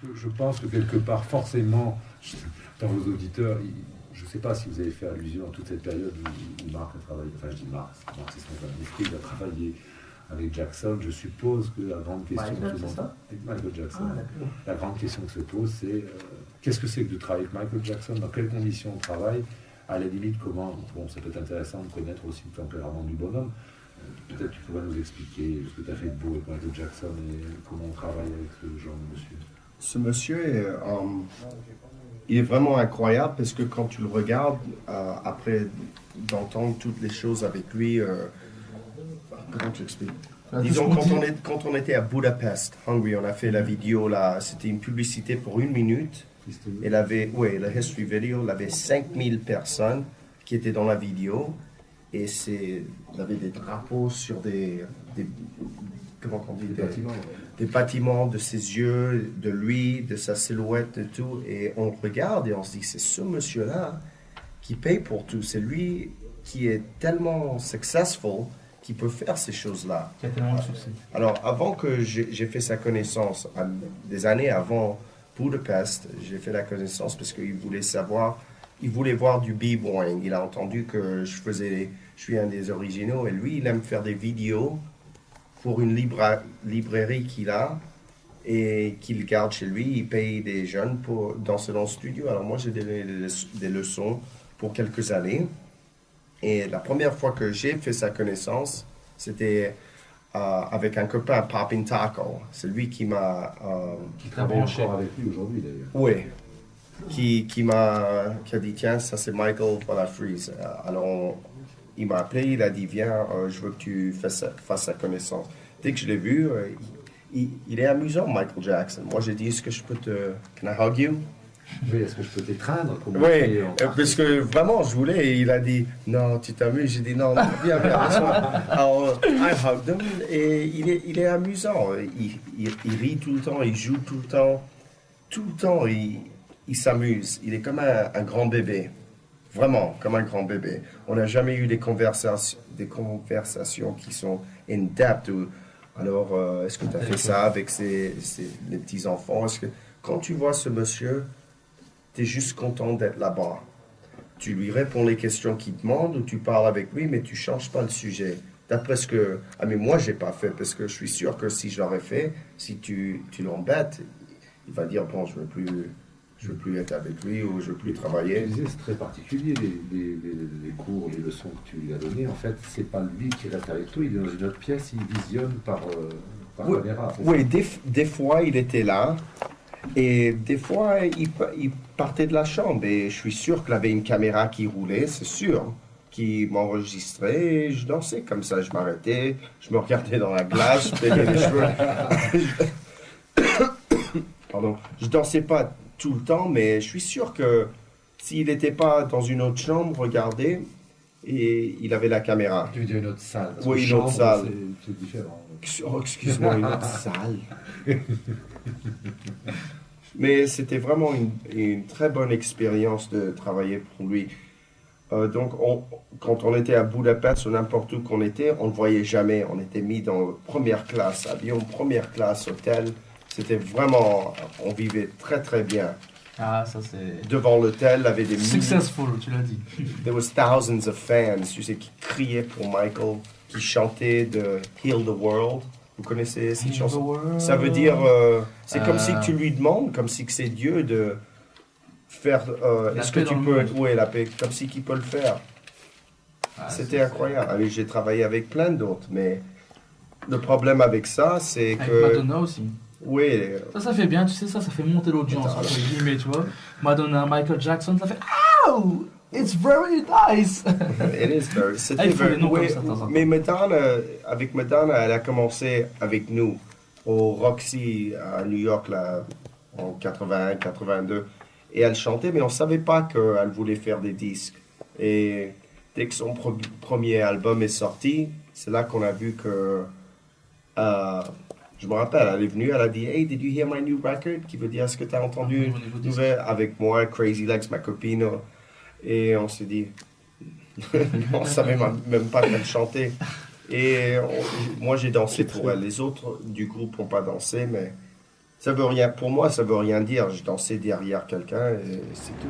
Parce que je pense que quelque part, forcément, dans vos auditeurs, je ne sais pas si vous avez fait allusion à toute cette période où Marc a travaillé, enfin je dis Marc c'est son esprit, il a travaillé avec Jackson. Je suppose que la grande question avec Michael Jackson, la grande question que se pose, c'est qu'est-ce que c'est que de travailler avec Michael Jackson, dans quelles conditions on travaille, à la limite comment, bon ça peut être intéressant de connaître aussi le tempérament du bonhomme. Peut-être tu pourrais nous expliquer ce que tu as fait de beau avec Michael Jackson et comment on travaille avec ce genre de monsieur. Ce monsieur, il est vraiment incroyable parce que quand tu le regardes, après d'entendre toutes les choses avec lui, comment tu expliques? Disons, quand on était à Budapest, Hungary, on a fait la vidéo là, c'était une publicité pour 1 minute. Elle avait, la history video, il avait 5000 personnes qui étaient dans la vidéo. Et il avait des drapeaux sur comment on dit, des bâtiments de ses yeux, de lui, de sa silhouette et tout. Et on regarde et on se dit, c'est ce monsieur-là qui paye pour tout. C'est lui qui est tellement successful qui peut faire ces choses-là. Qui a tellement de succès. Alors, avant que j'ai fait sa connaissance, des années avant Budapest, j'ai fait la connaissance parce qu'il voulait savoir, il voulait voir du b-boying. Il a entendu que je suis un des originaux et lui, il aime faire des vidéos pour une librairie qu'il a et qu'il garde chez lui. Il paye des jeunes dans son studio. Alors moi, j'ai donné des leçons pour quelques années. Et la première fois que j'ai fait sa connaissance, c'était avec un copain, Poppin' Taco. C'est lui qui m'a... qui travaille encore avec lui aujourd'hui, d'ailleurs. Oui. Qui a dit, tiens, ça c'est Michael Freeze. Alors, il m'a appelé, il a dit, viens, je veux que tu fasses sa connaissance. Dès que je l'ai vu, il est amusant, Michael Jackson. Moi, j'ai dit, est-ce que je peux Can I hug you? Oui, est-ce que je peux t'étreindre? Oui, parce que vraiment, je voulais, et il a dit, non, tu t'amuses. J'ai dit, non, viens. Alors, I hugged him, et il est amusant. Il rit tout le temps, il joue tout le temps. Tout le temps, il s'amuse. Il est comme un grand bébé. Vraiment, comme un grand bébé. On n'a jamais eu des conversations qui sont in-depth. Alors, est-ce que tu as fait ça avec les petits-enfants? Quand tu vois ce monsieur, tu es juste content d'être là-bas. Tu lui réponds les questions qu'il demande ou tu parles avec lui, mais tu ne changes pas le sujet. D'après ce que... mais moi, je n'ai pas fait parce que je suis sûr que si je l'aurais fait, si tu l'embêtes, il va dire, bon, je ne veux plus être avec lui ou je ne veux plus travailler. Tu disais, c'est très particulier, les cours, les leçons que tu lui as données. En fait, c'est pas lui qui reste avec toi, il est dans une autre pièce, il visionne par caméra. Oui, des fois, il était là. Et des fois, il partait de la chambre. Et je suis sûr qu'il avait une caméra qui roulait, c'est sûr, qui m'enregistrait. Et je dansais comme ça. Je m'arrêtais, je me regardais dans la glace, je peignais les cheveux. Pardon. Je dansais pas tout le temps, mais je suis sûr que s'il n'était pas dans une autre chambre, regardez, et il avait la caméra. Tu veux dire une autre salle? Oui, une autre salle. C'est différent. Oh, excuse-moi, une autre salle. Mais c'était vraiment une très bonne expérience de travailler pour lui. Donc, quand on était à Budapest ou n'importe où qu'on était, on ne le voyait jamais. On était mis dans première classe, avion, première classe, hôtel. C'était vraiment, on vivait très très bien. Ah, ça c'est... Devant l'hôtel, il y avait des... Successful, tu l'as dit. There was thousands of fans, tu sais, qui criaient pour Michael, qui chantaient de Heal the World. Vous connaissez cette chanson? Ça veut dire, c'est comme si tu lui demandes, comme si que c'est Dieu de faire, est-ce que tu peux, oui, la paix, comme si qu'il peut le faire. Ah, c'était incroyable. Allez, j'ai travaillé avec plein d'autres, mais le problème avec ça, c'est que... Avec Madonna aussi. Oui. Ça fait bien, tu sais, ça fait monter l'audience, entre guillemets, tu vois. Madonna, Michael Jackson, ça fait Ow! It's very nice! It is very... C'était very... Oui, mais Madonna, avec Madonna, elle a commencé avec nous au Roxy à New York, là, en 81, 82. Et elle chantait, mais on ne savait pas qu'elle voulait faire des disques. Et dès que son premier album est sorti, c'est là qu'on a vu que... je me rappelle, elle est venue, elle a dit « Hey, did you hear my new record? » Qui veut dire « Est-ce que tu as entendu une nouvelle avec moi, Crazy Legs, ma copine? » Et on s'est dit... on ne savait même pas qu'elle chantait. Et moi, j'ai dansé pour elle. Les autres du groupe n'ont pas dansé, mais Ça veut rien, pour moi, ça veut rien dire. Je dansais derrière quelqu'un et c'est tout.